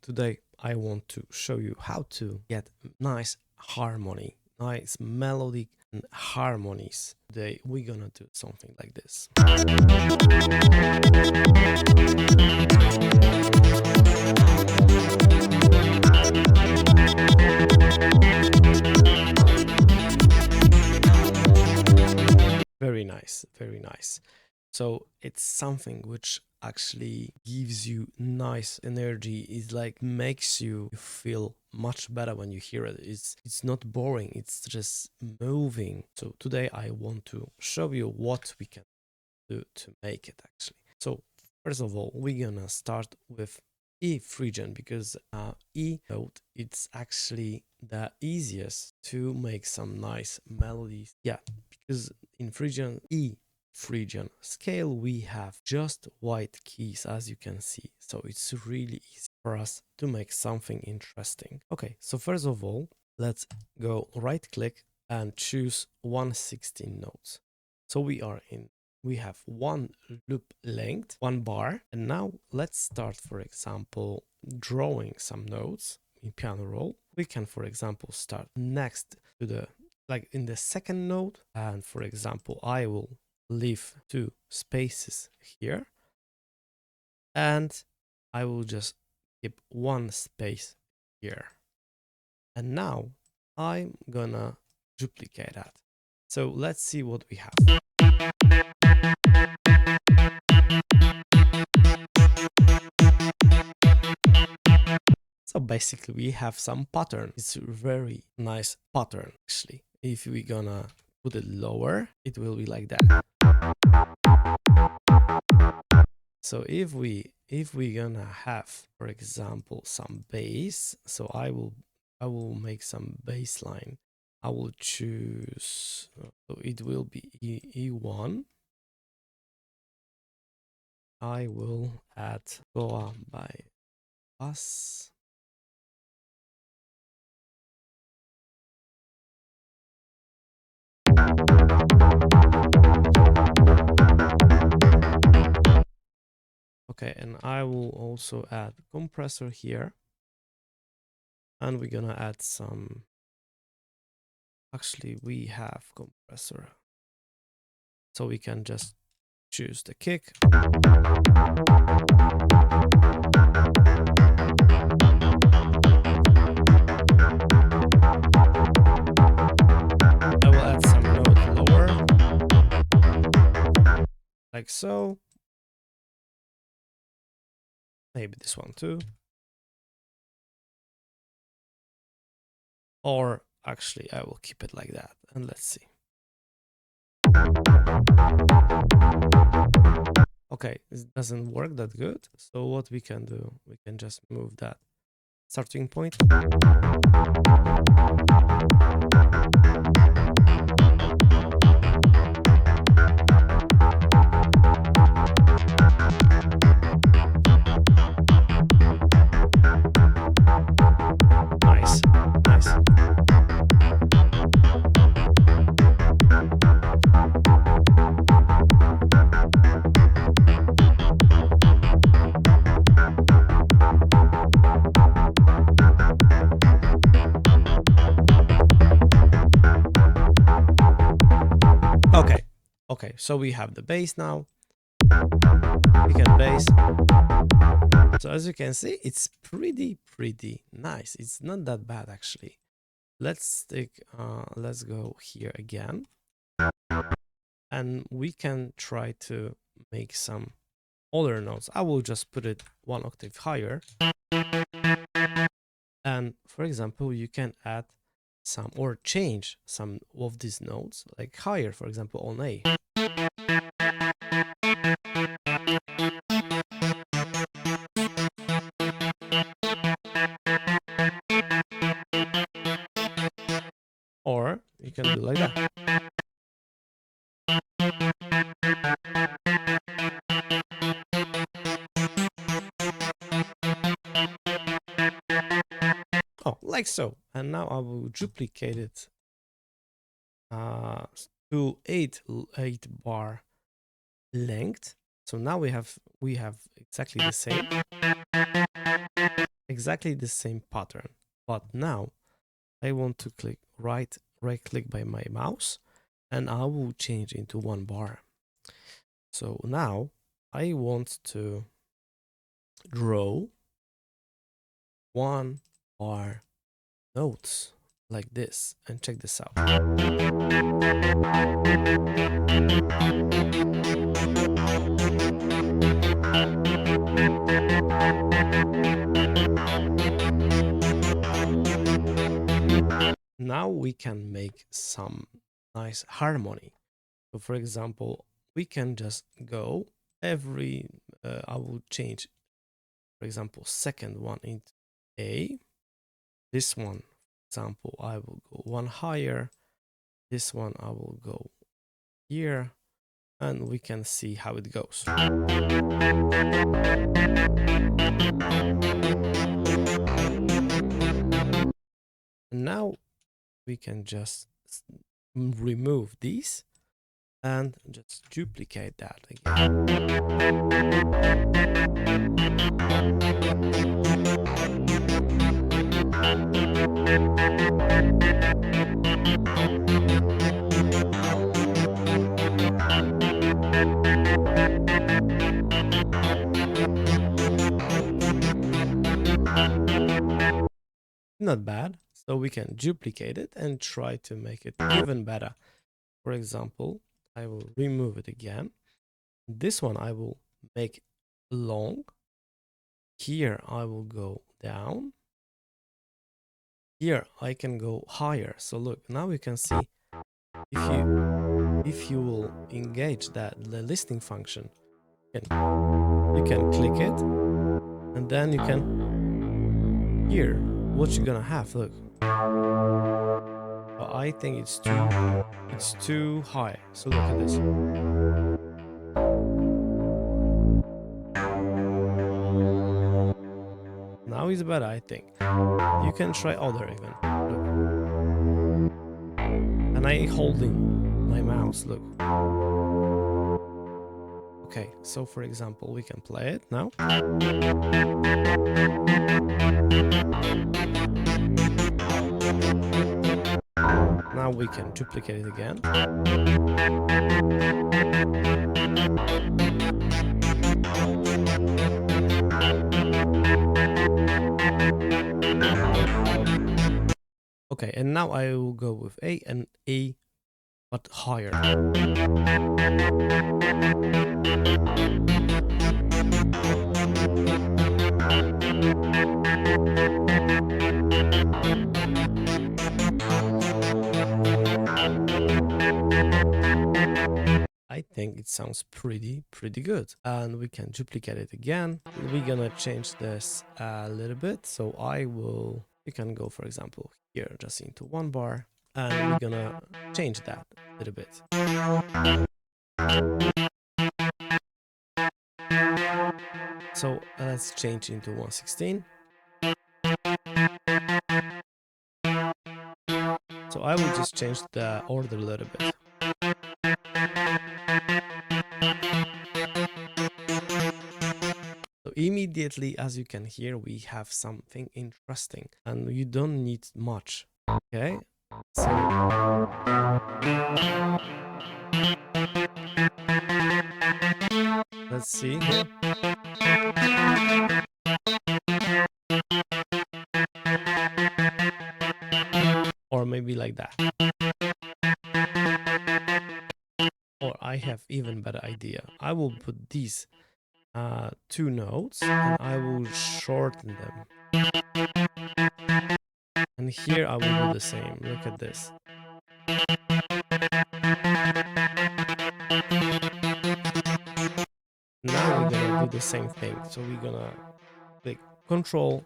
today I want to show you how to get nice harmony, nice melodic and harmonies. Today we're gonna do something like this. Very nice, very nice. So it's something which actually gives you nice energy. It's like makes you feel much better when you hear it. It's not boring, it's just moving. So today I want to show you what we can do to make it actually. So first of all, we're gonna start with E Phrygian because E note, it's actually the easiest to make some nice melodies. Yeah, because in Phrygian, E Phrygian scale, we have just white keys, as you can see. So it's really easy for us to make something interesting. Okay, so first of all, let's go right click and choose 116 notes. So we have one loop length, one bar. And now let's start, for example, drawing some notes in piano roll. We can, for example, start next to the, like in the second note. And for example, I will leave 2 spaces here. And I will just keep 1 space here. And now I'm gonna duplicate that. So let's see what we have. So basically we have some pattern. It's a very nice pattern actually. If we're gonna put it lower, it will be like that. So if we're gonna have, for example, some bass, so I will make some bass line. I will choose, so it will be E1. I will add Goa by bass. Okay, and I will also add compressor here. And we're gonna add some, actually we have compressor. So we can just choose the kick. I will add some note lower, like so. Maybe this one too. Or actually I will keep it like that and let's see. Okay, this doesn't work that good. So what we can do, we can just move that starting point. Nice, nice. Okay, so we have the bass now. We can bass. So as you can see, it's pretty nice. It's not that bad actually. Let's go here again. And we can try to make some other notes. I will just put it 1 octave higher. And for example, you can add some or change some of these notes, like higher, for example, on A. Or you can do like that. Oh, like so. And now I will duplicate it to 8 bar length. So now we have exactly the same. exactly the same pattern. But now I want to click right click by my mouse, and I will change into 1 bar. So now I want to draw 1 bar notes like this, and check this out. Now we can make some nice harmony. So for example, we can just go every, I will change, for example, second one into A. This one, for example, I will go one higher. This one I will go here, and we can see how it goes. And now we can just remove these and just duplicate that again. Not bad. So we can duplicate it and try to make it even better. For example, I will remove it again. This one I will make long. Here I will go down. Here I can go higher. So look, now you can see if you will engage the listening function, you can click it, and then you can hear what you're gonna have. Look, but I think it's too high. So look at this. Now it's better, I think. You can try other even. Look. And I holding my mouse. Look. Okay, so for example, we can play it now. Now we can duplicate it again. Okay, and now I will go with A and A, but higher. I think it sounds pretty good, and we can duplicate it again. We're gonna change this a little bit, so you can go, for example, here just into 1 bar, and we're gonna change that a little bit. So let's change into 116. So I will just change the order a little bit. So immediately, as you can hear, we have something interesting, and you don't need much. Okay, so let's see here. Or maybe like that. Or I have even better idea. I will put these 2 notes and I will shorten them. And here I will do the same. Look at this. Now we're gonna do the same thing. So we're gonna click Control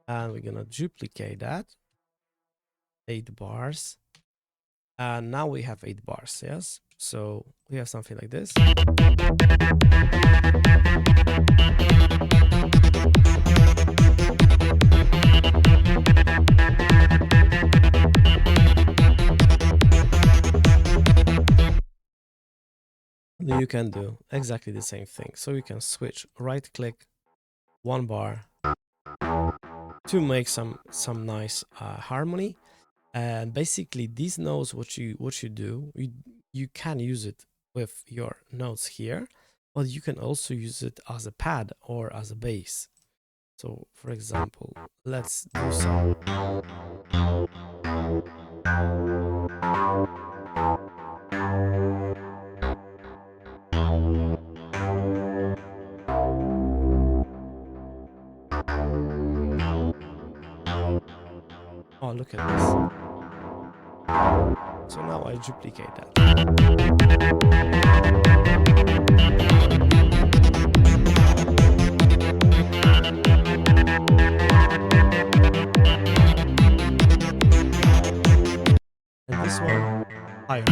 and we're gonna duplicate that. 8 bars. And now we have 8 bars, yes? So we have something like this. You can do exactly the same thing. So you can switch, right click, 1 bar, to make some nice harmony. And basically these notes, what you do, you can use it with your notes here, but you can also use it as a pad or as a bass. So for example, let's do some. Oh, look at this. So now I duplicate that. And this one higher.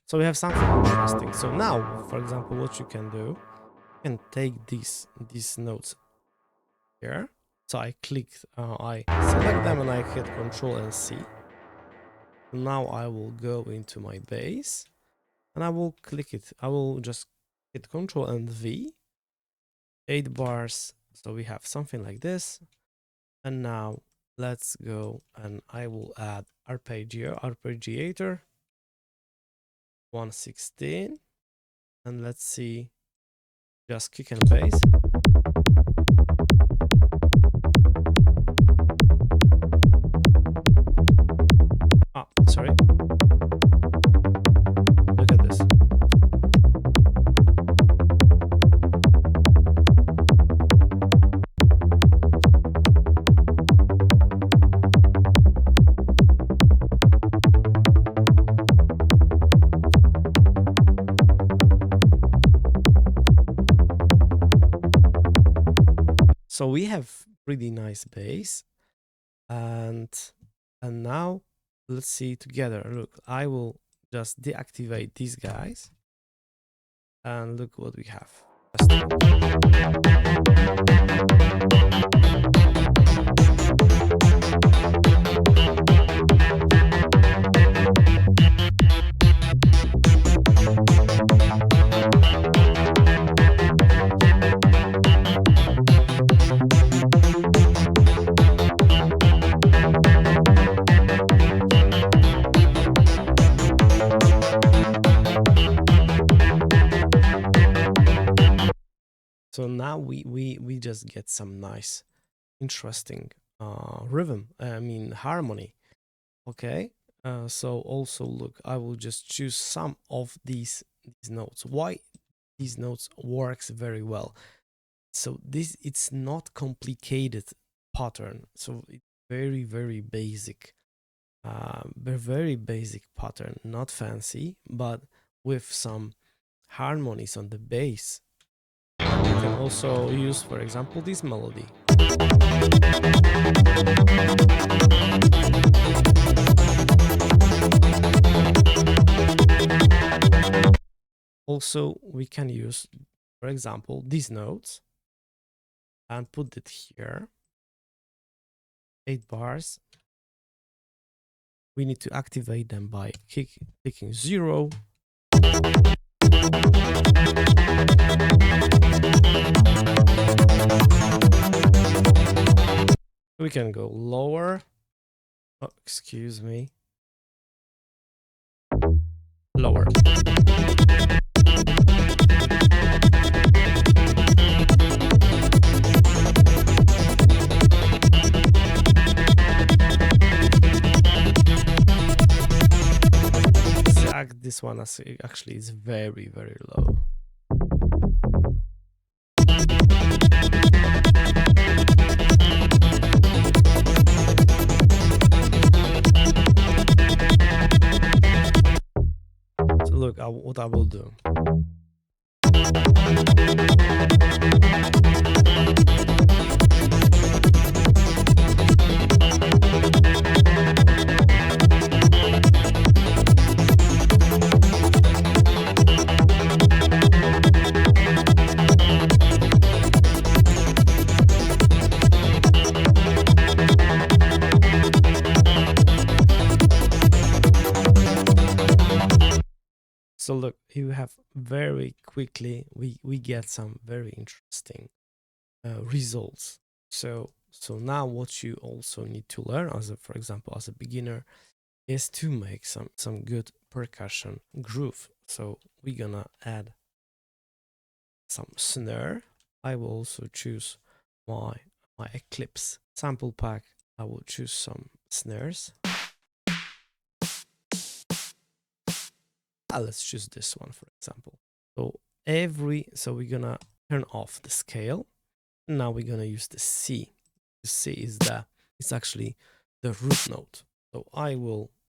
So we have something interesting. So now, for example, what you can do, you can take these notes here. So I clicked, I select them and I hit Control and C. Now I will go into my bass and I will click it. I will just hit Control and V. 8 bars. So we have something like this. And now let's go and I will add arpeggiator 116, and let's see, just kick and bass. Ah, sorry. Look at this. So we have pretty nice bass, and now let's see together. Look, I will just deactivate these guys, and look what we have. So now we just get some nice, interesting rhythm. I mean harmony. Okay. So also look, I will just choose some of these notes. Why these notes works very well. So it's not complicated pattern. So it's very basic. Very basic pattern, not fancy, but with some harmonies on the bass. You can also use, for example, this melody. Also, we can use, for example, these notes and put it here. 8 bars. We need to activate them by clicking 0. We can go lower. Oh, excuse me. Lower. This one actually is very low. So look, what I will do. So look, you have very quickly, we get some very interesting results. So now what you also need to learn, as a, for example, as a beginner, is to make some good percussion groove. So we're gonna add some snare. I will also choose my Eclipse sample pack. I will choose some snares. Let's choose this one, for example. So we're gonna turn off the scale. Now we're gonna use the C. The C is it's actually the root note.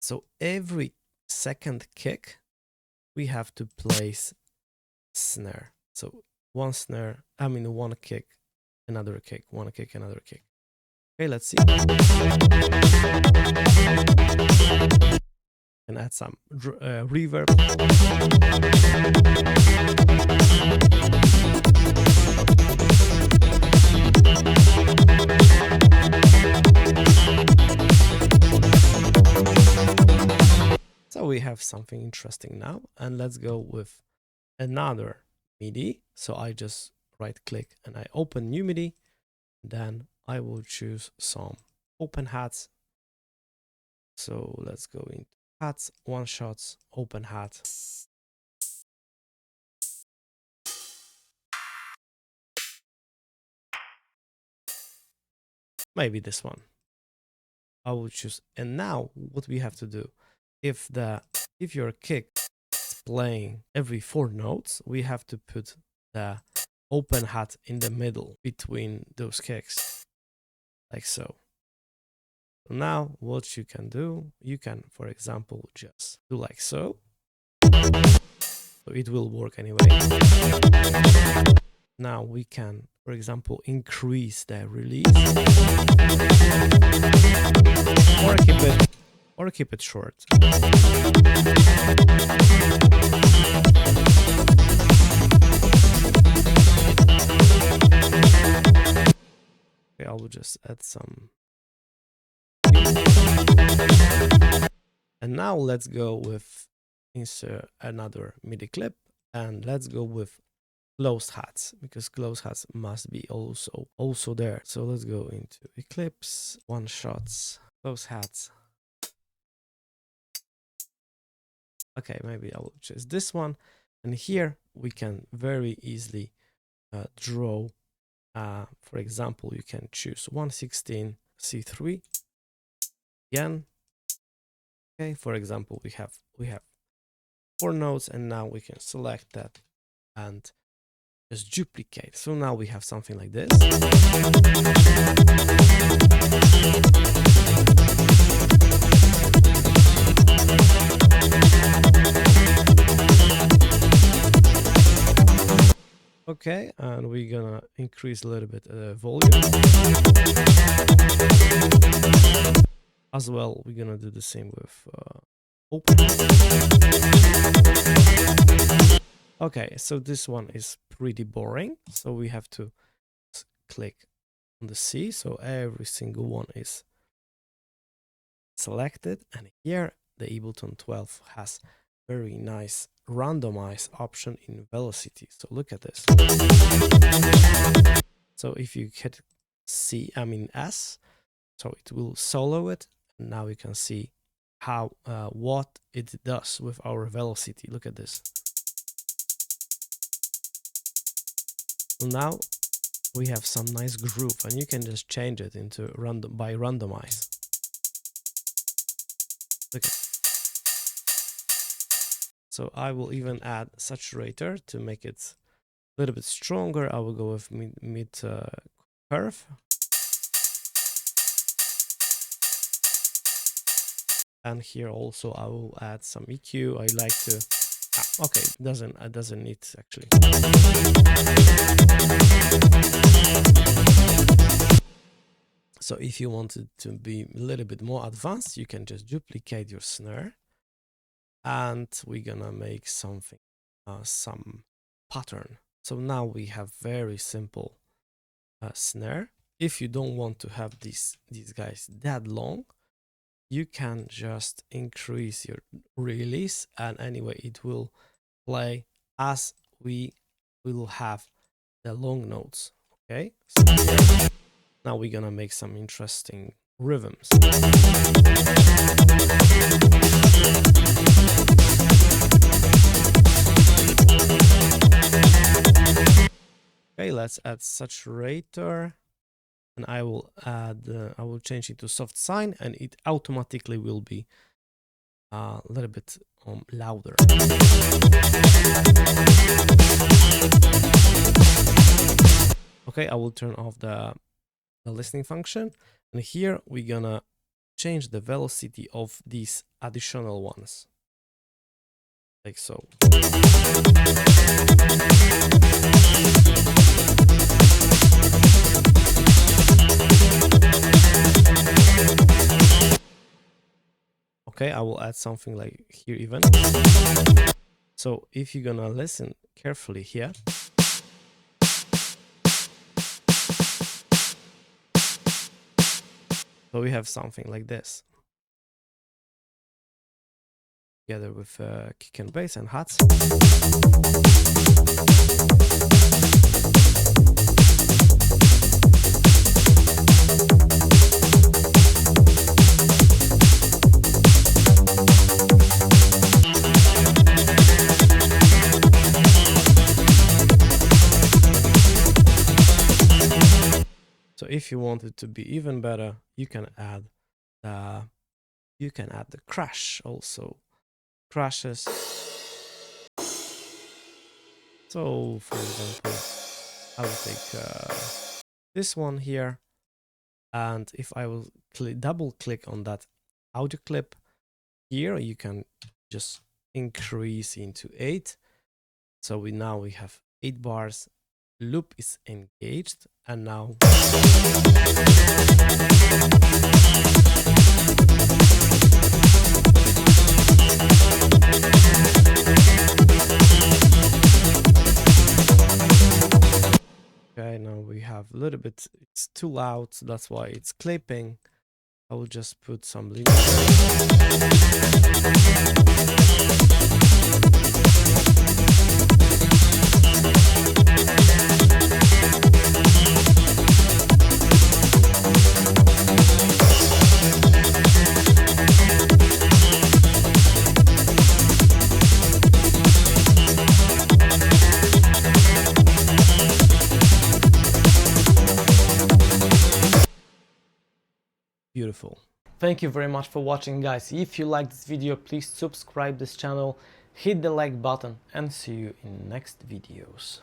So every second kick we have to place snare. So one kick, another kick, one kick, another kick. Okay, let's see. And add some reverb. So we have something interesting now, and let's go with another MIDI. So I just right click and I open new MIDI. Then I will choose some open hats. So let's go into hats, one shots, open hat. Maybe this one. I will choose. And now what we have to do, if your kick is playing every 4 notes, we have to put the open hat in the middle between those kicks, like so. So now what you can do, you can, for example, just do like so. So it will work anyway. Now we can, for example, increase the release or keep it short. Okay, I will just add some. And now let's go with insert another MIDI clip, and let's go with closed hats, because closed hats must be also there. So let's go into Eclipse, one shots, closed hats. Okay, maybe I will choose this one, and here we can very easily draw. For example, you can choose 1/16 C3 again. Okay, for example, we have 4 notes, and now we can select that and just duplicate. So now we have something like this. Okay, and we're gonna increase a little bit the volume. As well, we're gonna do the same with open. Okay, so this one is pretty boring. So we have to click on the C. So every single one is selected. And here the Ableton 12 has very nice randomize option in velocity. So look at this. So if you hit S, so it will solo it. And now you can see how what it does with our velocity. Look at this. So now we have some nice groove, and you can just change it into randomize. Look at. So I will even add saturator to make it a little bit stronger. I will go with mid curve. And here also I will add some EQ. I like to. Okay, it doesn't need actually. So if you wanted to be a little bit more advanced, you can just duplicate your snare, and we're gonna make something, some pattern. So now we have very simple snare. If you don't want to have these guys that long, you can just increase your release, and anyway it will play as we will have the long notes. Okay, so now we're gonna make some interesting rhythms. Okay, let's add saturator, and I will change it to soft sine, and it automatically will be a little bit louder. Okay, I will turn off the listening function, and here we're gonna change the velocity of these additional ones, like so. Okay, I will add something like here even. So if you're gonna listen carefully here, so we have something like this, together with kick and bass and hats. So if you want it to be even better, you can add the crash also. Crashes. So for example, I will take this one here, and if I will double click on that audio clip here, you can just increase into 8. So now we have 8 bars. Loop is engaged, and now okay, now we have a little bit, it's too loud, so that's why it's clipping. I will just put some limit. Beautiful. Thank you very much for watching, guys. If you like this video, please subscribe this channel, hit the like button, and see you in next videos.